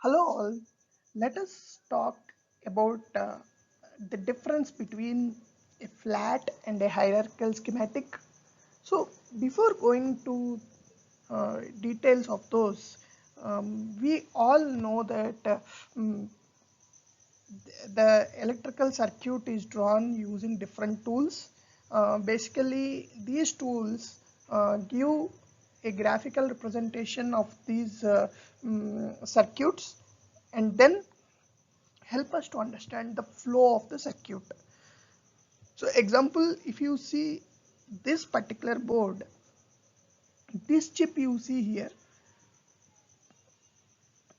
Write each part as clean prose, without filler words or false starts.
Hello all, let us talk about the difference between a flat and a hierarchical schematic. So before going to details of those, we all know that mm, the electrical circuit is drawn using different tools. Basically, these tools give a graphical representation of these circuits and then help us to understand the flow of the circuit. So example, if you see this particular board, this chip you see here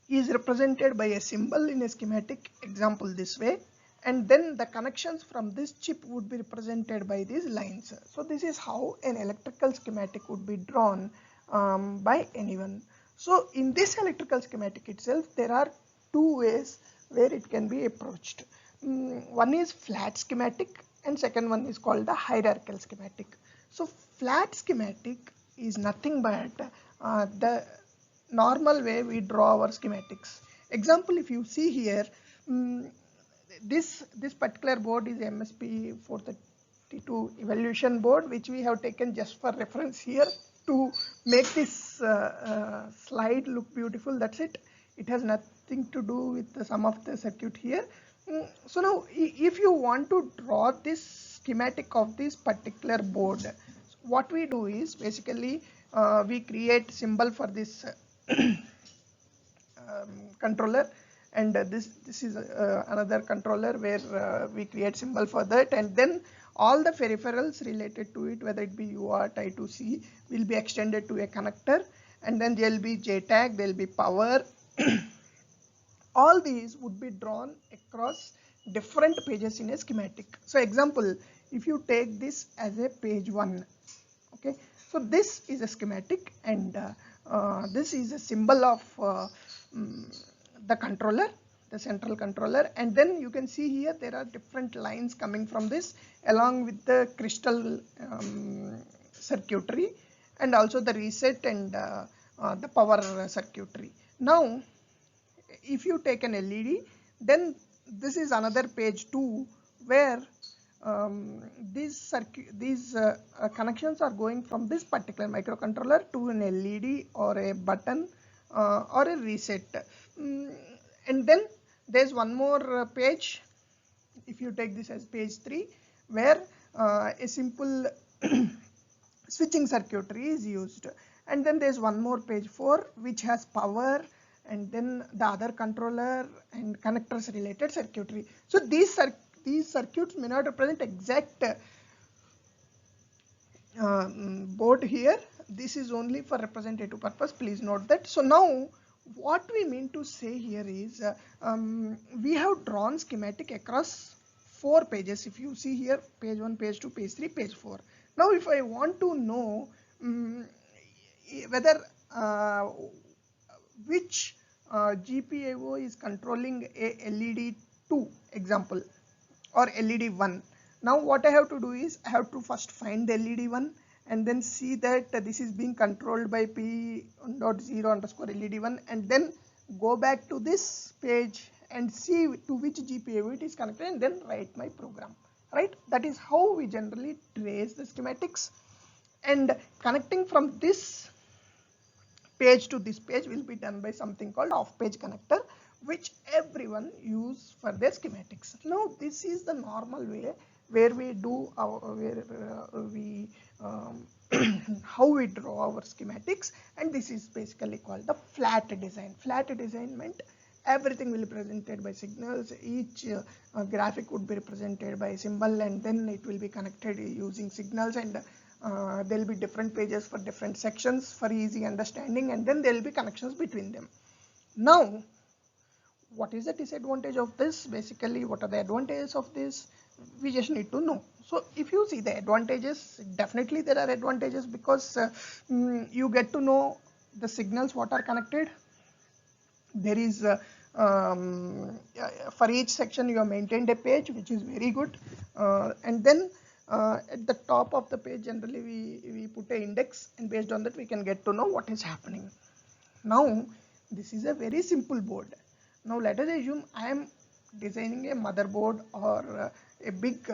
is represented by a symbol in a schematic example this way, and then the connections from this chip would be represented by these lines. So this is how an electrical schematic would be drawn by anyone. So in this electrical schematic itself, there are two ways where it can be approached. One is flat schematic and second one is called the hierarchical schematic. So flat schematic is nothing but the normal way we draw our schematics. Example, if you see here, this particular board is MSP 432 evaluation board, which we have taken just for reference here to make this slide look beautiful. That's it. It has nothing to do with the sum of the circuit here. So now if you want to draw this schematic of this particular board, what we do is basically we create symbol for this controller, and this is another controller where we create symbol for that, and then all the peripherals related to it, whether it be UART, I2C, will be extended to a connector, and then there will be JTAG, there will be power. All these would be drawn across different pages in a schematic. So example, if you take this as a page 1, okay, so this is a schematic, and this is a symbol of the controller, the central controller, and then you can see here there are different lines coming from this along with the crystal circuitry and also the reset and the power circuitry. Now if you take an LED, then this is another page 2 where these connections are going from this particular microcontroller to an LED or a button or a reset. And then there's one more page, if you take this as page 3, where a simple switching circuitry is used, and then there's one more page 4 which has power and then the other controller and connectors related circuitry. So these circuits may not represent exact board here. This is only for representative purpose, please note that. So now what we mean to say here is we have drawn schematic across 4 pages. If you see here, page 1, page 2, page 3, page 4. Now if I want to know whether which GPIO is controlling a LED 2 example or LED 1. Now what I have to do is I have to first find the LED 1 and then see that this is being controlled by P.0 underscore LED 1, and then go back to this page and see to which GPIO it is connected and then write my program. Right? That is how we generally trace the schematics, and connecting from this page to this page will be done by something called off-page connector, which everyone use for their schematics. Now this is the normal way where we do our how we draw our schematics, and this is basically called the flat design. Flat design meant everything will be presented by signals. Each graphic would be represented by a symbol, and then it will be connected using signals, and there will be different pages for different sections for easy understanding, and then there will be connections between them. Now what is the disadvantage of this? Basically, what are the advantages of this? We just need to know. So if you see the advantages, definitely there are advantages, because you get to know the signals what are connected. There is for each section you have maintained a page, which is very good, and then at the top of the page generally we put an index, and based on that we can get to know what is happening. Now this is a very simple board. Now let us assume I am designing a motherboard or a big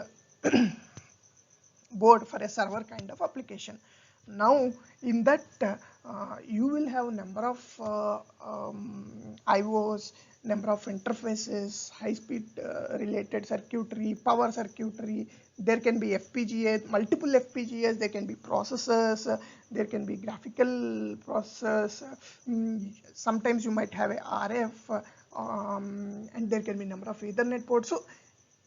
board for a server kind of application. Now in that you will have number of IOs, number of interfaces, high speed related circuitry, power circuitry. There can be FPGA, multiple FPGAs, there can be processors, there can be graphical processors, sometimes you might have a RF, and there can be number of Ethernet ports. So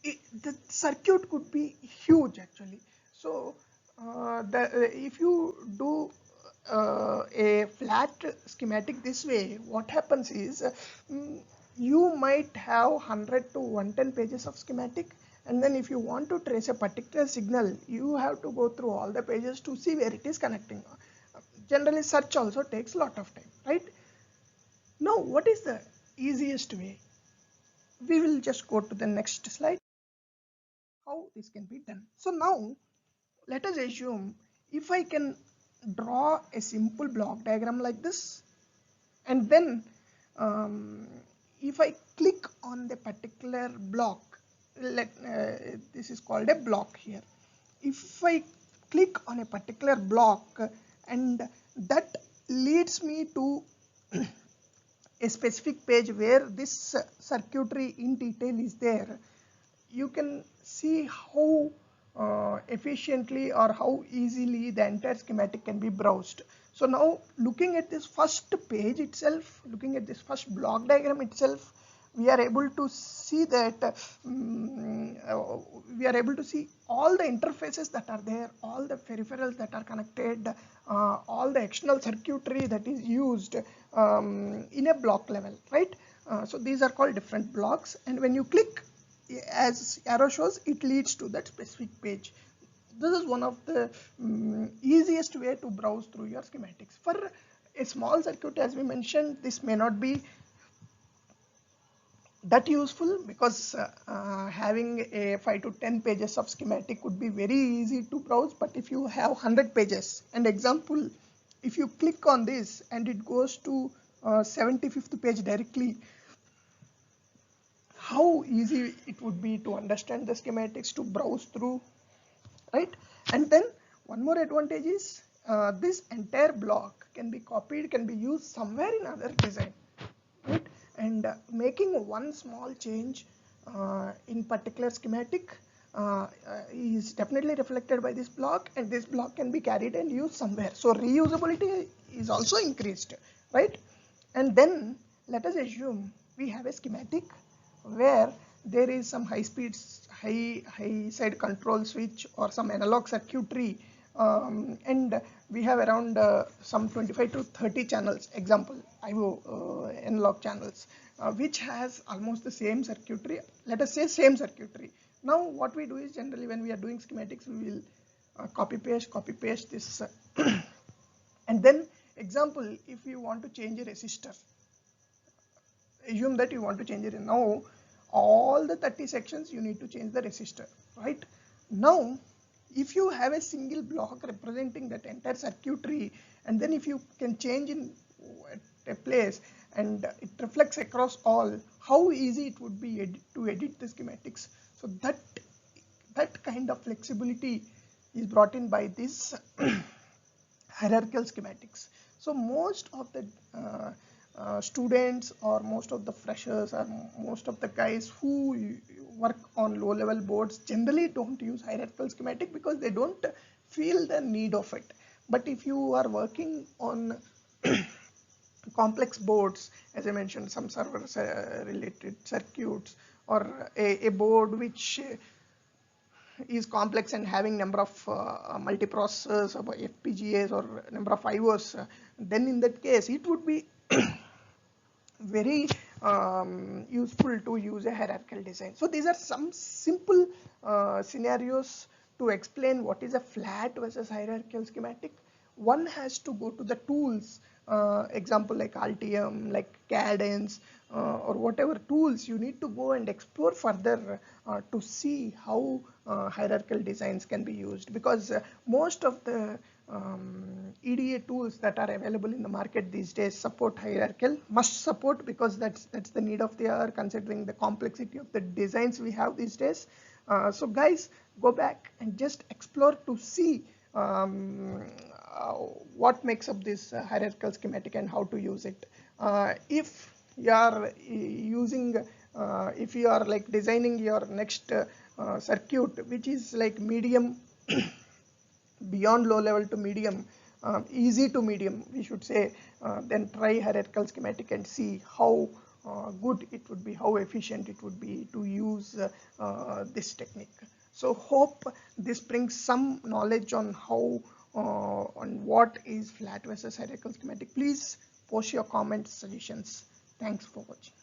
the circuit could be huge actually. So if you do a flat schematic this way, what happens is you might have 100 to 110 pages of schematic, and then if you want to trace a particular signal, you have to go through all the pages to see where it is connecting. Generally search also takes a lot of time, right? Now what is the easiest way? We will just go to the next slide, how this can be done. So now let us assume if I can draw a simple block diagram like this, and then if I click on the particular block, this is called a block here. If I click on a particular block and that leads me to a specific page where this circuitry in detail is there, you can see how efficiently or how easily the entire schematic can be browsed. So now looking at this first page itself, looking at this first block diagram itself, we are able to see that we are able to see all the interfaces that are there, all the peripherals that are connected, all the external circuitry that is used in a block level, right? So these are called different blocks, and when you click, as arrow shows, it leads to that specific page. This is one of the easiest way to browse through your schematics. For a small circuit, as we mentioned, this may not be that useful, because having a 5 to 10 pages of schematic would be very easy to browse. But if you have 100 pages, and example, if you click on this and it goes to 75th page directly, how easy it would be to understand the schematics, to browse through, right? And then one more advantage is this entire block can be copied, can be used somewhere in other design, right? And making one small change in particular schematic is definitely reflected by this block, and this block can be carried and used somewhere. So reusability is also increased, right? And then let us assume we have a schematic where there is some high side control switch or some analog circuitry, and we have around some 25 to 30 channels, example IO analog channels, which has almost the same circuitry. Let us say same circuitry. Now what we do is, generally when we are doing schematics, we will copy paste this and then, example, if you want to change a resistor, assume that you want to change it. Now all the 30 sections you need to change the resistor, right? Now if you have a single block representing that entire circuitry, and then if you can change in a place and it reflects across all, how easy it would be to edit the schematics. So that kind of flexibility is brought in by this hierarchical schematics. So most of the students, or most of the freshers, or most of the guys who work on low level boards generally don't use hierarchical schematic because they don't feel the need of it. But if you are working on complex boards, as I mentioned, some server related circuits, or a board which is complex and having number of multiprocessors or FPGAs or number of IOs, then in that case it would be very useful to use a hierarchical design. So these are some simple scenarios to explain what is a flat versus hierarchical schematic. One has to go to the tools, example like Altium, like Cadence, or whatever tools, you need to go and explore further to see how hierarchical designs can be used, because most of the EDA tools that are available in the market these days support hierarchical, must support, because that's the need of the hour considering the complexity of the designs we have these days. So guys, go back and just explore to see what makes up this hierarchical schematic and how to use it. If you are using if you are like designing your next circuit which is like medium beyond low level to medium, easy to medium we should say, then try hierarchical schematic and see how good it would be, how efficient it would be to use this technique. So hope this brings some knowledge on how on what is flat versus hierarchical schematic. Please post your comments, suggestions. Thanks for watching.